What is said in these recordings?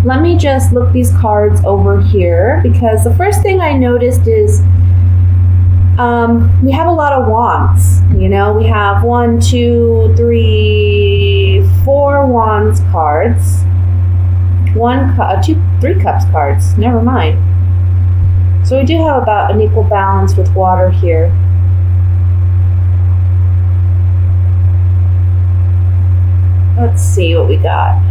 let me just look these cards over here, because the first thing I noticed is we have a lot of wands. You know, we have 1, 2, 3, 4 wands cards. 3 cups cards. Never mind. So we do have about an equal balance with water here. Let's see what we got.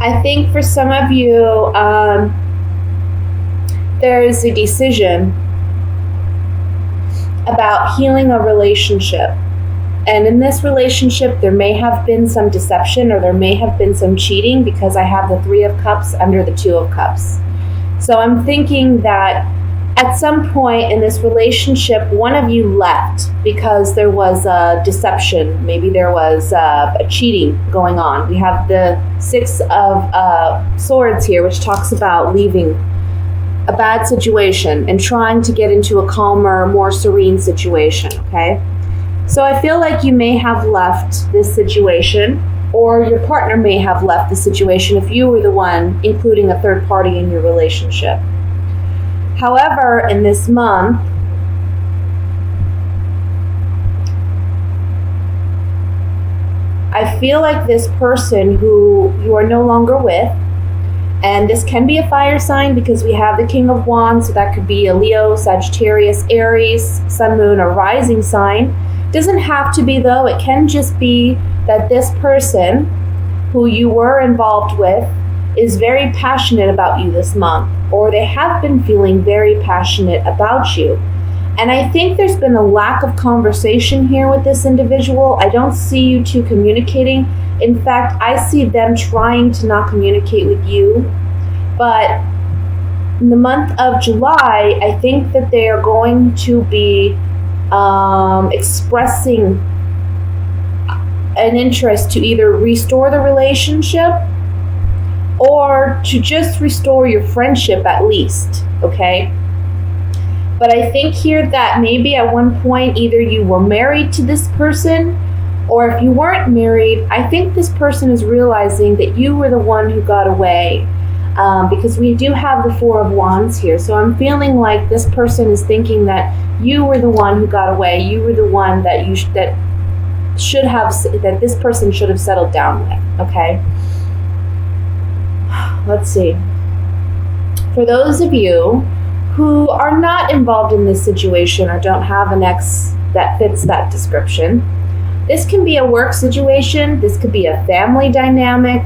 I think for some of you, there's a decision about healing a relationship. And in this relationship, there may have been some deception, or there may have been some cheating, because I have the 3 of Cups under the 2 of Cups. So I'm thinking that at some point in this relationship, one of you left because there was a deception. Maybe there was a cheating going on. We have the 6 of Swords here, which talks about leaving a bad situation and trying to get into a calmer, more serene situation, okay? So I feel like you may have left this situation, or your partner may have left the situation if you were the one including a third party in your relationship. However, in this month, I feel like this person who you are no longer with, and this can be a fire sign because we have the King of Wands, so that could be a Leo, Sagittarius, Aries, Sun, Moon, or Rising sign. Doesn't have to be, though. It can just be that this person who you were involved with is very passionate about you this month, or they have been feeling very passionate about you. And I think there's been a lack of conversation here with this individual. I don't see you two communicating. In fact, I see them trying to not communicate with you. But in the month of July, I think that they are going to be expressing an interest to either restore the relationship or to just restore your friendship at least, okay? But I think here that maybe at one point either you were married to this person, or if you weren't married, I think this person is realizing that you were the one who got away, because we do have the 4 of Wands here. So I'm feeling like this person is thinking that you were the one who got away. You were the one that that this person should have settled down with, okay? Let's see. For those of you who are not involved in this situation or don't have an ex that fits that description, this can be a work situation. This could be a family dynamic.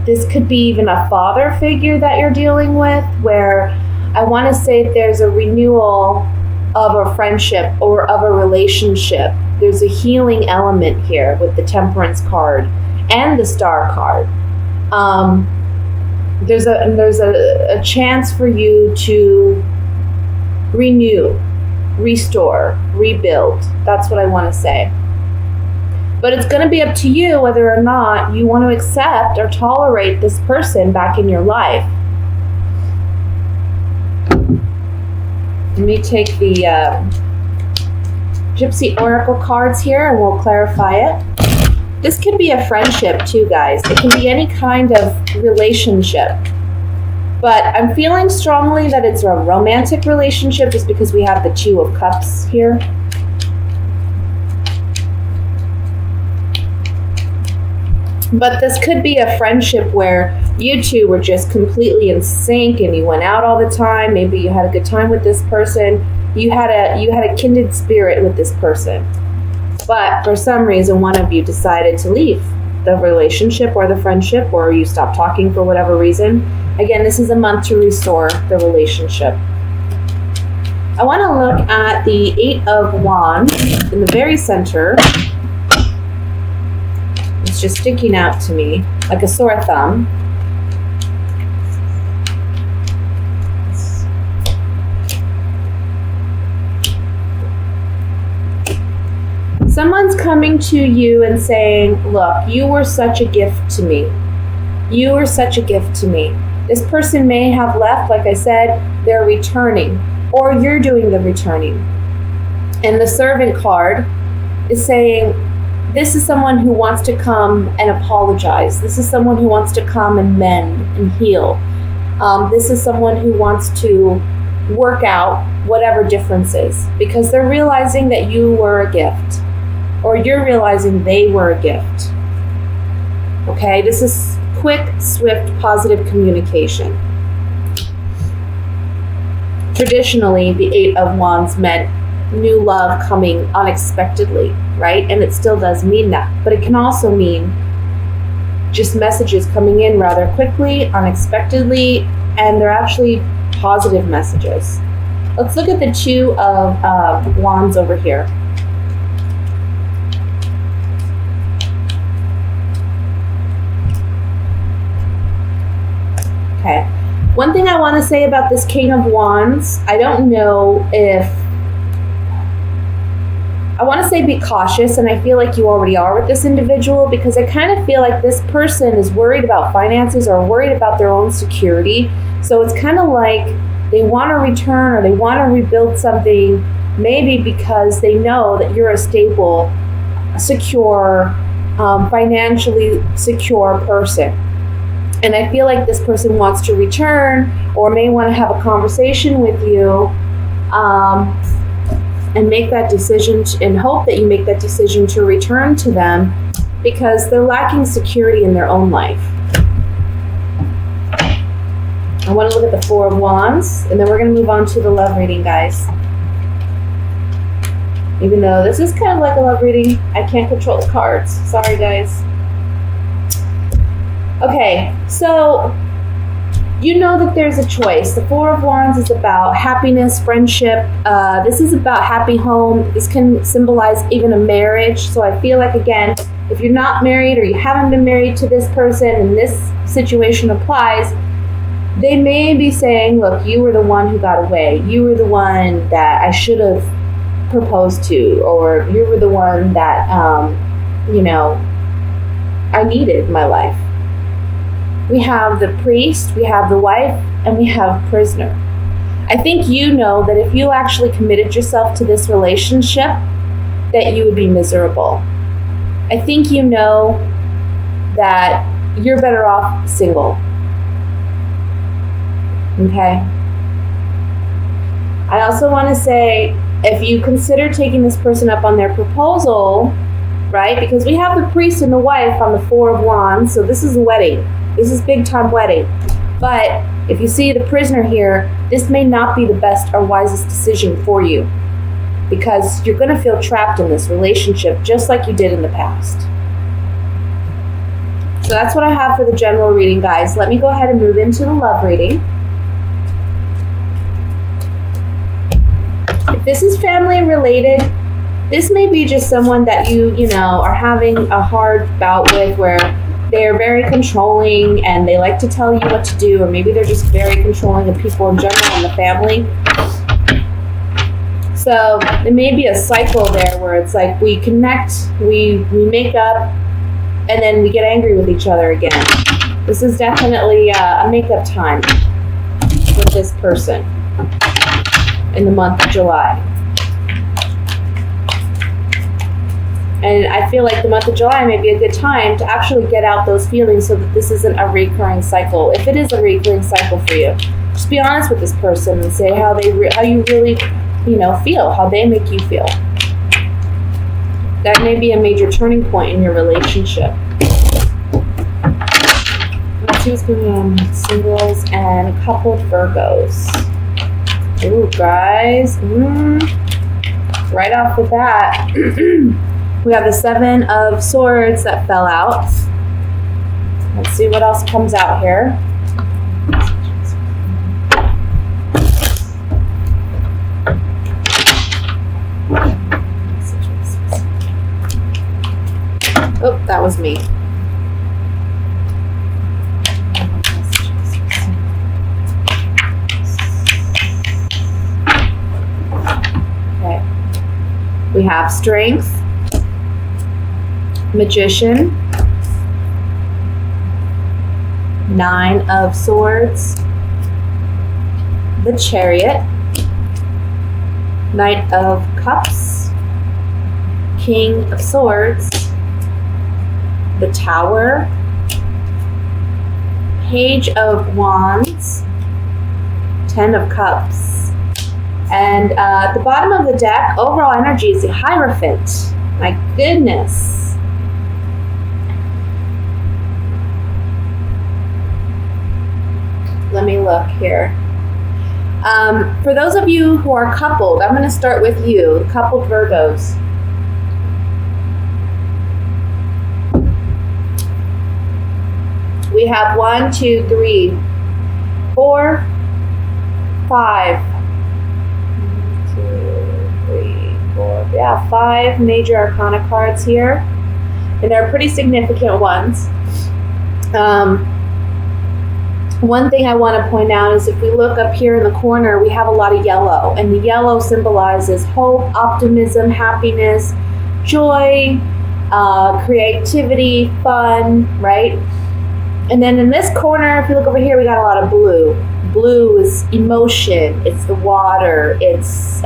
This could be even a father figure that you're dealing with, where I want to say there's a renewal of a friendship or of a relationship. There's a healing element here with the Temperance card and the Star card. There's a chance for you to renew, restore, rebuild. That's what I want to say. But it's going to be up to you whether or not you want to accept or tolerate this person back in your life. Let me take the Gypsy Oracle cards here and we'll clarify it. This could be a friendship too, guys. It can be any kind of relationship. But I'm feeling strongly that it's a romantic relationship just because we have the 2 of Cups here. But this could be a friendship where you two were just completely in sync and you went out all the time. Maybe you had a good time with this person. You had a kindred spirit with this person. But for some reason, one of you decided to leave the relationship or the friendship, or you stopped talking for whatever reason. Again, this is a month to restore the relationship. I want to look at the 8 of Wands in the very center. It's just sticking out to me like a sore thumb. Someone's coming to you and saying, look, you were such a gift to me. You were such a gift to me. This person may have left, like I said, they're returning, or you're doing the returning. And the Servant card is saying, this is someone who wants to come and apologize. This is someone who wants to come and mend and heal. This is someone who wants to work out whatever differences, because they're realizing that you were a gift, or you're realizing they were a gift. Okay, this is quick, swift, positive communication. Traditionally, the Eight of Wands meant new love coming unexpectedly, right? And it still does mean that, but it can also mean just messages coming in rather quickly, unexpectedly, and they're actually positive messages. Let's look at the Two of Wands over here. Okay. One thing I want to say about this King of Wands, I don't know if I want to say be cautious, and I feel like you already are with this individual, because I kind of feel like this person is worried about finances or worried about their own security. So it's kind of like they want to return or they want to rebuild something, maybe because they know that you're a stable, secure, financially secure person. And I feel like this person wants to return, or may want to have a conversation with you, and make that decision, and hope that you make that decision to return to them, because they're lacking security in their own life. I want to look at the Four of Wands, and then we're going to move on to the love reading, guys. Even though this is kind of like a love reading, I can't control the cards. Sorry, guys. Okay, so you know that there's a choice. The Four of Wands is about happiness, friendship. This is about happy home. This can symbolize even a marriage. So I feel like, again, if you're not married or you haven't been married to this person and this situation applies, they may be saying, look, you were the one who got away. You were the one that I should have proposed to, or you were the one that, I needed in my life. We have the Priest, we have the Wife, and we have Prisoner. I think you know that if you actually committed yourself to this relationship, that you would be miserable. I think you know that you're better off single. Okay? I also want to say, if you consider taking this person up on their proposal, right? Because we have the Priest and the Wife on the Four of Wands, so this is a wedding. This is big time wedding. But if you see the Prisoner here, this may not be the best or wisest decision for you, because you're going to feel trapped in this relationship just like you did in the past. So that's what I have for the general reading, guys. Let me go ahead and move into the love reading. If this is family related, this may be just someone that you are having a hard bout with, where they're very controlling and they like to tell you what to do, or maybe they're just very controlling of people in general in the family. So there may be a cycle there where it's like we connect, we make up, and then we get angry with each other again. This is definitely a makeup time with this person in the month of July. And I feel like the month of July may be a good time to actually get out those feelings, so that this isn't a recurring cycle. If it is a recurring cycle for you, just be honest with this person and say how you really, feel, how they make you feel. That may be a major turning point in your relationship. Let's see what's going on with singles and coupled Virgos. Ooh, guys. Right off the bat, we have the Seven of Swords that fell out. Let's see what else comes out here. Oh, that was me. Okay. We have Strength, Magician, Nine of Swords, the Chariot, Knight of Cups, King of Swords, the Tower, Page of Wands, Ten of Cups, and at the bottom of the deck, overall energy is the Hierophant. My goodness. Let me look here. For those of you who are coupled, I'm going to start with you, coupled Virgos. We have 1, 2, 3, 4, 5. 1, 2, 3, 4. Yeah, 5 major arcana cards here. And they're pretty significant ones. One thing I want to point out is if we look up here in the corner, we have a lot of yellow. And the yellow symbolizes hope, optimism, happiness, joy, creativity, fun, right? And then in this corner, if you look over here, we got a lot of blue. Blue is emotion. It's the water. It's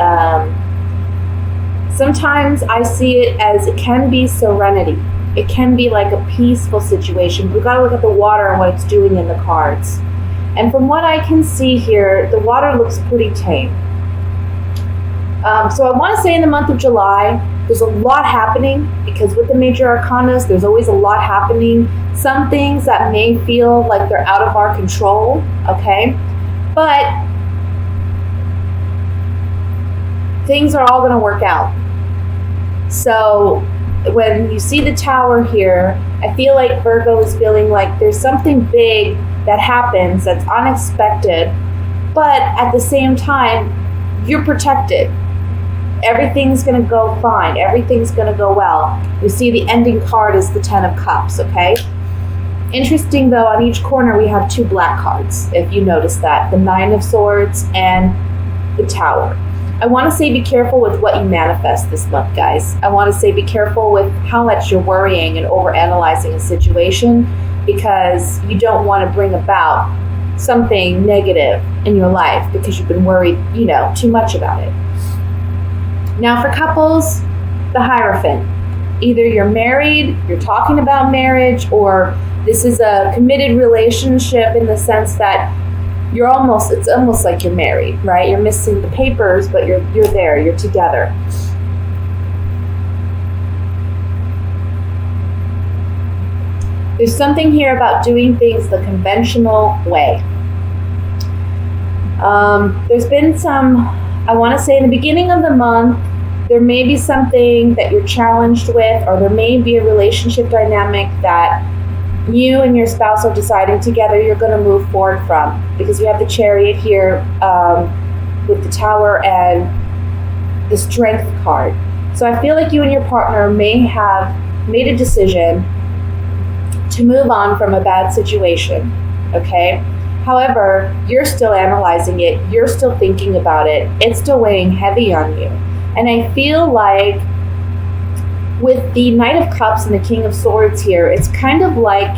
sometimes I see it as it can be serenity. It can be like a peaceful situation. We've got to look at the water and what it's doing in the cards. And from what I can see here, the water looks pretty tame. So I want to say in the month of July, there's a lot happening because with the major arcanas, there's always a lot happening. Some things that may feel like they're out of our control, okay? But things are all going to work out. So when you see the Tower here, I feel like Virgo is feeling like there's something big that happens that's unexpected, but at the same time, you're protected. Everything's going to go fine. Everything's going to go well. You see the ending card is the Ten of Cups, okay? Interesting though, on each corner we have 2 black cards, if you notice that. The Nine of Swords and the Tower. I want to say be careful with what you manifest this month, guys. I want to say be careful with how much you're worrying and overanalyzing a situation because you don't want to bring about something negative in your life because you've been worried, too much about it. Now for couples, the Hierophant. Either you're married, you're talking about marriage, or this is a committed relationship in the sense that it's almost like you're married, right? You're missing the papers, but you're there, you're together. There's something here about doing things the conventional way. There's been I want to say in the beginning of the month, there may be something that you're challenged with, or there may be a relationship dynamic that you and your spouse are deciding together you're going to move forward from, because you have the Chariot here with the Tower and the Strength card. So I feel like you and your partner may have made a decision to move on from a bad situation, okay? However, you're still analyzing it, you're still thinking about it, it's still weighing heavy on you. And I feel like with the Knight of Cups and the King of Swords here, it's kind of like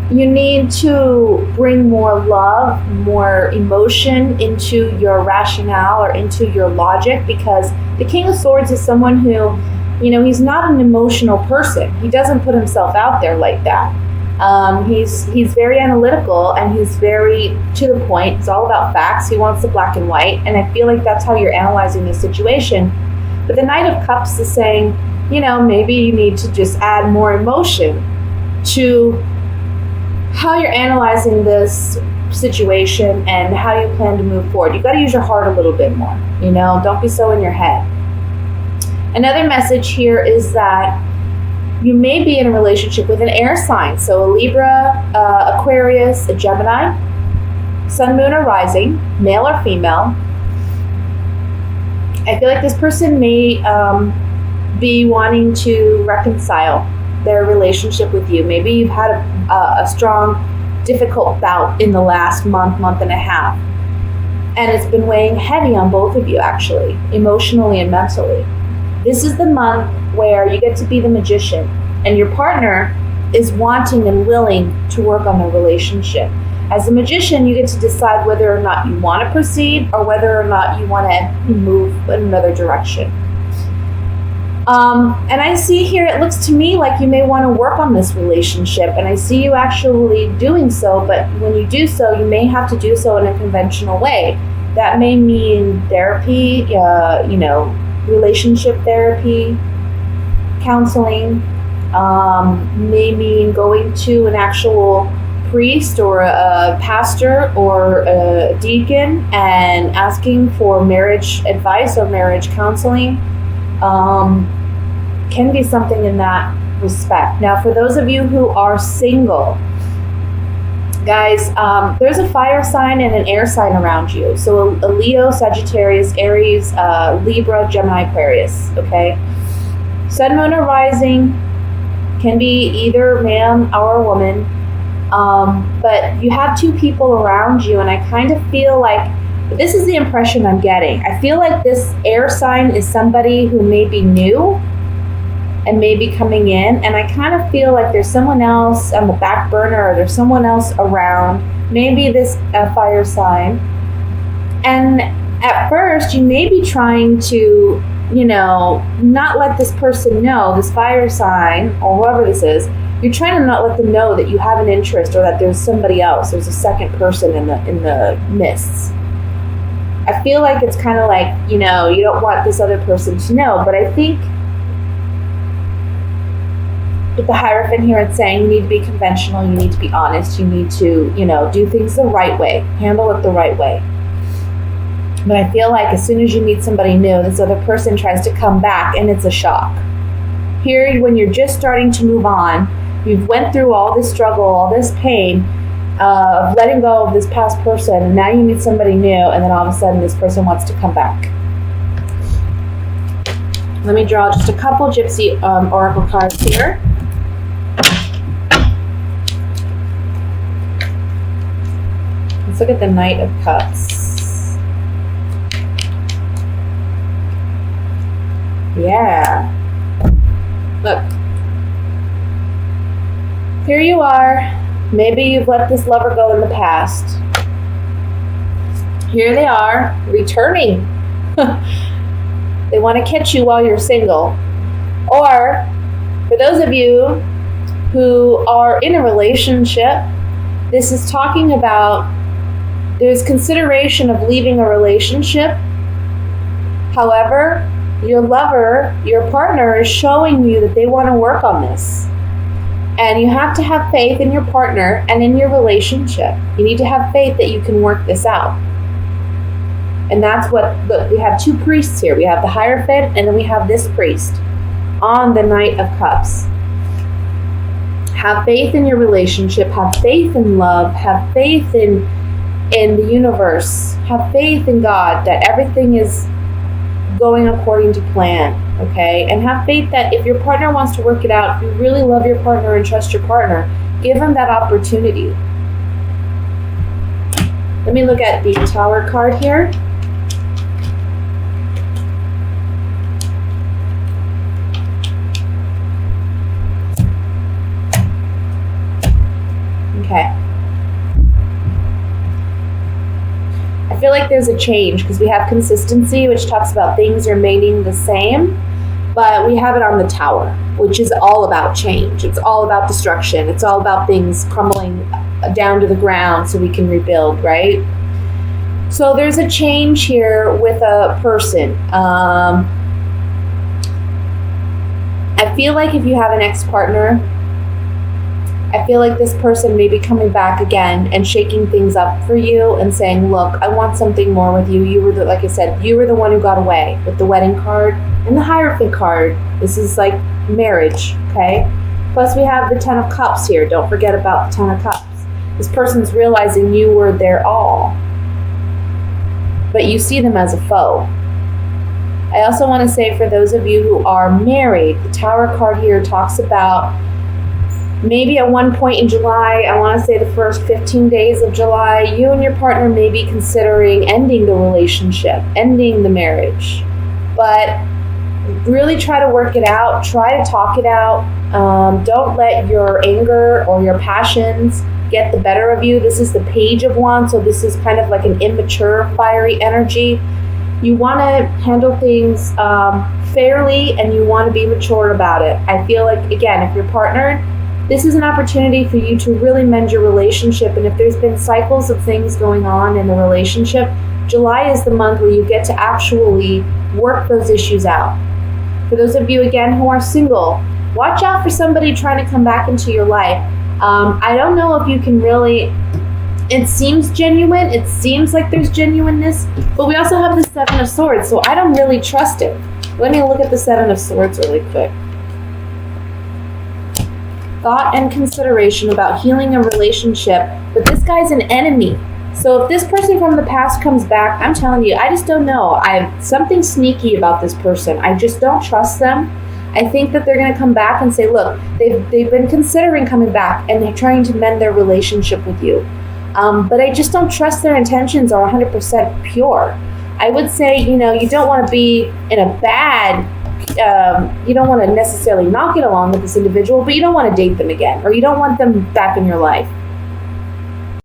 you need to bring more love, more emotion into your rationale or into your logic, because the King of Swords is someone who, he's not an emotional person. He doesn't put himself out there like that. He's very analytical and he's very to the point. It's all about facts. He wants the black and white, and I feel like that's how you're analyzing the situation. But the Knight of Cups is saying, maybe you need to just add more emotion to how you're analyzing this situation and how you plan to move forward. You got to use your heart a little bit more. Don't be so in your head. Another message here is that you may be in a relationship with an air sign. So a Libra, Aquarius, a Gemini, Sun, Moon, or Rising, male or female. I feel like this person may be wanting to reconcile their relationship with you. Maybe you've had a strong, difficult bout in the last month and a half. And it's been weighing heavy on both of you, actually, emotionally and mentally. This is the month where you get to be the magician, and your partner is wanting and willing to work on the relationship. As a magician, you get to decide whether or not you want to proceed or whether or not you want to move in another direction. And I see here, it looks to me like you may want to work on this relationship, and I see you actually doing so, but when you do so, you may have to do so in a conventional way. That may mean therapy, relationship therapy, counseling, may mean going to an actual priest or a pastor or a deacon and asking for marriage advice or marriage counseling. Can be something in that respect. Now, for those of you who are single, guys, there's a fire sign and an air sign around you. So a Leo, Sagittarius, Aries, Libra, Gemini, Aquarius, okay? Sun, moon, or rising can be either man or woman. But you have two people around you, and I kind of feel like, this is the impression I'm getting. I feel like this air sign is somebody who may be new and may be coming in, and I kind of feel like there's someone else on the back burner, or there's someone else around, maybe this fire sign. And at first, you may be trying to, not let this person know, this fire sign, or whoever this is, you're trying to not let them know that you have an interest or that there's somebody else, there's a second person in the midst. I feel like it's kind of like, you don't want this other person to know, but I think with the Hierophant here, it's saying you need to be conventional, you need to be honest, you need to, do things the right way, handle it the right way. But I feel like as soon as you meet somebody new, this other person tries to come back, and it's a shock. Here, when you're just starting to move on, you've went through all this struggle, all this pain of letting go of this past person, and now you meet somebody new, and then all of a sudden this person wants to come back. Let me draw just a couple Gypsy Oracle cards here. Let's look at the Knight of Cups. Yeah. Look. Here you are. Maybe you've let this lover go in the past. Here they are, returning. They want to catch you while you're single. Or, for those of you who are in a relationship, this is talking about there's consideration of leaving a relationship. However, your lover, your partner, is showing you that they want to work on this. And you have to have faith in your partner and in your relationship. You need to have faith that you can work this out. And that's what, look, we have two priests here. We have the Hierophant, and then we have this priest on the Knight of Cups. Have faith in your relationship. Have faith in love. Have faith in the universe. Have faith in God that everything is going according to plan, okay? And have faith that if your partner wants to work it out, if you really love your partner and trust your partner, give them that opportunity. Let me look at the Tower card here. Okay. I feel like there's a change because we have consistency, which talks about things remaining the same, but we have it on the Tower, which is all about change. It's all about destruction. It's all about things crumbling down to the ground so we can rebuild, right? So there's a change here with a person. I feel like if you have an ex-partner, I feel like this person may be coming back again and shaking things up for you and saying, look, I want something more with you. You were the, like I said, you were the one who got away with the wedding card and the Hierophant card. This is like marriage, okay? Plus we have the Ten of Cups here. Don't forget about the Ten of Cups. This person's realizing you were their all, but you see them as a foe. I also want to say for those of you who are married, the Tower card here talks about maybe at one point in July, I want to say the first 15 days of July, you and your partner may be considering ending the relationship, ending the marriage. But really try to work it out. Try to talk it out. Don't let your anger or your passions get the better of you. This is the Page of Wands, so this is kind of like an immature, fiery energy. You want to handle things fairly, and you want to be mature about it. I feel like, again, if you're partnered, this is an opportunity for you to really mend your relationship. And if there's been cycles of things going on in the relationship, July is the month where you get to actually work those issues out. For those of you, again, who are single, watch out for somebody trying to come back into your life. I don't know if you can really, it seems genuine, it seems like there's genuineness, but we also have the Seven of Swords, so I don't really trust it. Let me look at the Seven of Swords really quick. Thought and consideration about healing a relationship, but this guy's an enemy. So if this person from the past comes back, I'm telling you, I just don't know. I have something sneaky about this person. I just don't trust them. I think that they're going to come back and say, look, they've been considering coming back and they're trying to mend their relationship with you. But I just don't trust their intentions are 100% pure. I would say, you don't want to be in a bad, you don't want to necessarily not get along with this individual, but you don't want to date them again, or you don't want them back in your life.